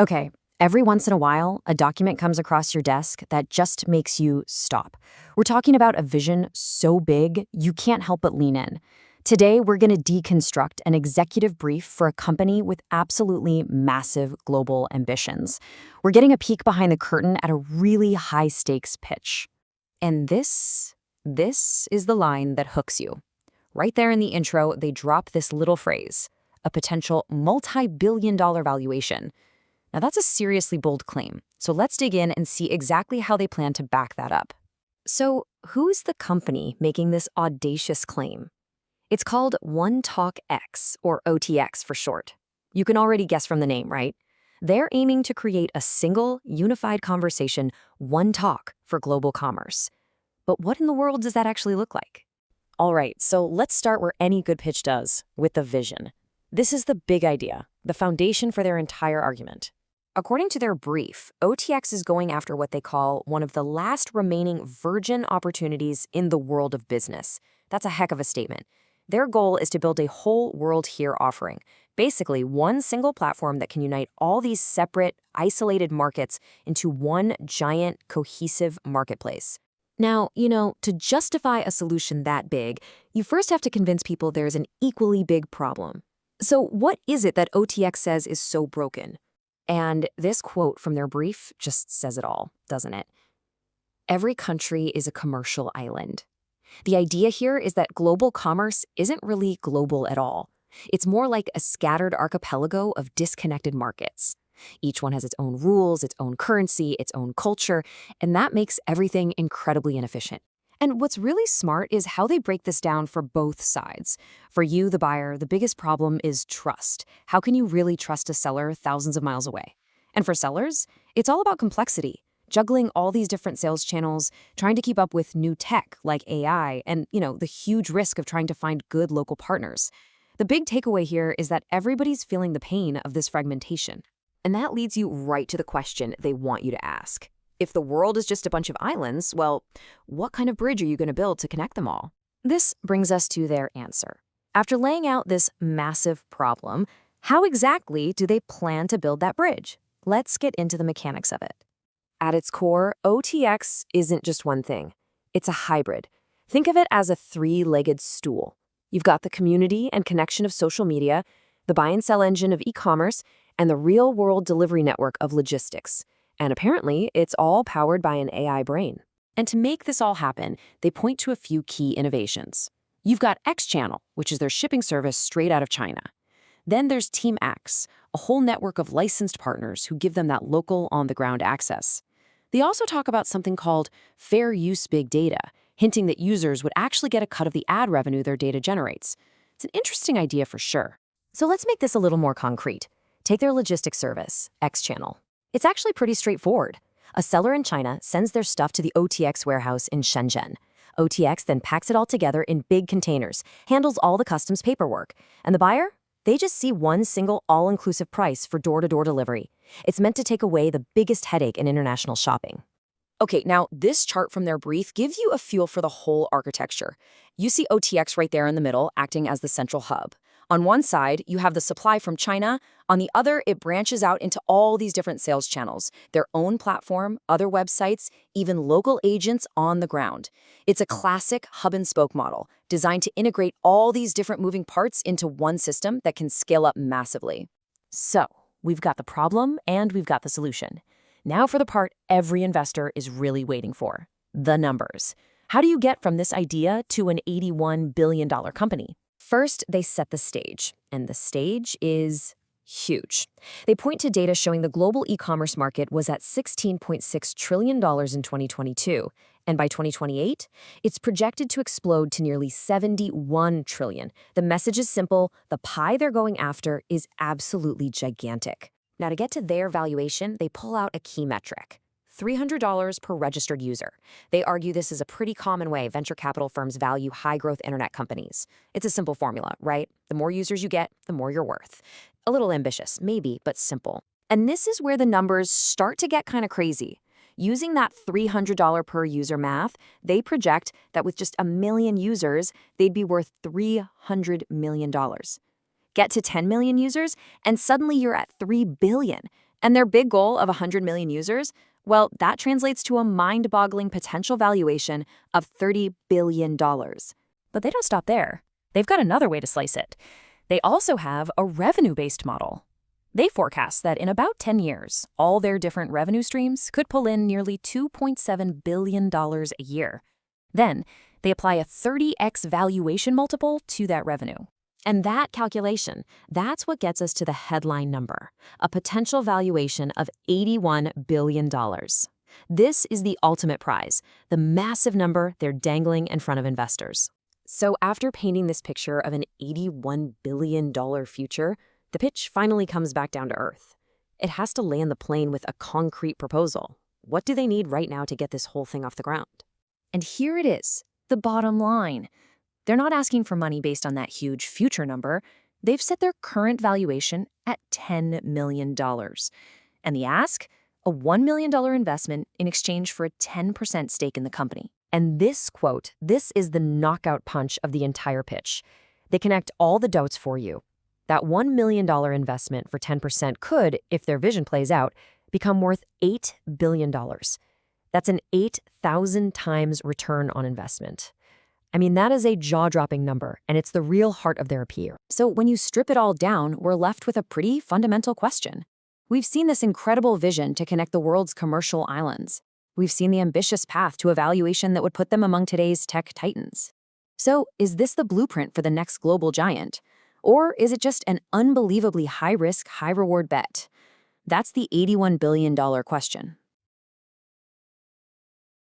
Okay, every once in a while, a document comes across your desk that just makes you stop. We're talking about a vision so big, you can't help but lean in. Today, we're going to deconstruct an executive brief for a company with absolutely massive global ambitions. We're getting a peek behind the curtain at a really high-stakes pitch. And this is the line that hooks you. Right there in the intro, they drop this little phrase, a potential multi-billion-dollar valuation. Now, that's a seriously bold claim, so let's dig in and see exactly how they plan to back that up. So, who's the company making this audacious claim? It's called ONETALKX, or OTX for short. You can already guess from the name, right? They're aiming to create a single, unified conversation, one talk, for global commerce. But what in the world does that actually look like? All right, so let's start where any good pitch does, with the vision. This is the big idea, the foundation for their entire argument. According to their brief, OTX is going after what they call one of the last remaining virgin opportunities in the world of business. That's a heck of a statement. Their goal is to build a whole world here offering, basically one single platform that can unite all these separate, isolated markets into one giant, cohesive marketplace. Now, to justify a solution that big, you first have to convince people there's an equally big problem. So what is it that OTX says is so broken? And this quote from their brief just says it all, doesn't it? Every country is a commercial island. The idea here is that global commerce isn't really global at all. It's more like a scattered archipelago of disconnected markets. Each one has its own rules, its own currency, its own culture, and that makes everything incredibly inefficient. And what's really smart is how they break this down for both sides. For you, the buyer, the biggest problem is trust. How can you really trust a seller thousands of miles away? And for sellers, it's all about complexity, juggling all these different sales channels, trying to keep up with new tech like AI, and, the huge risk of trying to find good local partners. The big takeaway here is that everybody's feeling the pain of this fragmentation. And that leads you right to the question they want you to ask. If the world is just a bunch of islands, well, what kind of bridge are you going to build to connect them all? This brings us to their answer. After laying out this massive problem, how exactly do they plan to build that bridge? Let's get into the mechanics of it. At its core, OTX isn't just one thing. It's a hybrid. Think of it as a three-legged stool. You've got the community and connection of social media, the buy and sell engine of e-commerce, and the real-world delivery network of logistics. And apparently, it's all powered by an AI brain. And to make this all happen, they point to a few key innovations. You've got X-Channel, which is their shipping service straight out of China. Then there's Team X, a whole network of licensed partners who give them that local, on-the-ground access. They also talk about something called fair use big data, hinting that users would actually get a cut of the ad revenue their data generates. It's an interesting idea for sure. So let's make this a little more concrete. Take their logistics service, X-Channel. It's actually pretty straightforward. A seller in China sends their stuff to the OTX warehouse in Shenzhen. OTX then packs it all together in big containers, handles all the customs paperwork. And the buyer? They just see one single all-inclusive price for door-to-door delivery. It's meant to take away the biggest headache in international shopping. Okay, now this chart from their brief gives you a feel for the whole architecture. You see OTX right there in the middle, acting as the central hub. On one side, you have the supply from China. On the other, it branches out into all these different sales channels, their own platform, other websites, even local agents on the ground. It's a classic hub-and-spoke model, designed to integrate all these different moving parts into one system that can scale up massively. So, we've got the problem and we've got the solution. Now for the part every investor is really waiting for, the numbers. How do you get from this idea to an $81 billion company? First, they set the stage, and the stage is huge. They point to data showing the global e-commerce market was at $16.6 trillion in 2022, and by 2028, it's projected to explode to nearly $71 trillion. The message is simple, the pie they're going after is absolutely gigantic. Now, to get to their valuation, they pull out a key metric. $300 per registered user. They argue this is a pretty common way venture capital firms value high-growth internet companies. It's a simple formula, right? The more users you get, the more you're worth. A little ambitious, maybe, but simple. And this is where the numbers start to get kind of crazy. Using that $300 per user math, they project that with just 1 million users, they'd be worth $300 million. Get to 10 million users, and suddenly you're at $3 billion. And their big goal of 100 million users, well, that translates to a mind-boggling potential valuation of $30 billion. But they don't stop there. They've got another way to slice it. They also have a revenue-based model. They forecast that in about 10 years, all their different revenue streams could pull in nearly $2.7 billion a year. Then, they apply a 30x valuation multiple to that revenue. And that calculation, that's what gets us to the headline number, a potential valuation of $81 billion. This is the ultimate prize, the massive number they're dangling in front of investors. So after painting this picture of an $81 billion future, the pitch finally comes back down to earth. It has to land the plane with a concrete proposal. What do they need right now to get this whole thing off the ground? And here it is, the bottom line. They're not asking for money based on that huge future number. They've set their current valuation at $10 million. And the ask? A $1 million investment in exchange for a 10% stake in the company. And this quote, this is the knockout punch of the entire pitch. They connect all the dots for you. That $1 million investment for 10% could, if their vision plays out, become worth $8 billion. That's an 8,000 times return on investment. I mean, that is a jaw-dropping number, and it's the real heart of their appeal. So when you strip it all down, we're left with a pretty fundamental question. We've seen this incredible vision to connect the world's commercial islands. We've seen the ambitious path to a valuation that would put them among today's tech titans. So is this the blueprint for the next global giant? Or is it just an unbelievably high-risk, high-reward bet? That's the $81 billion question.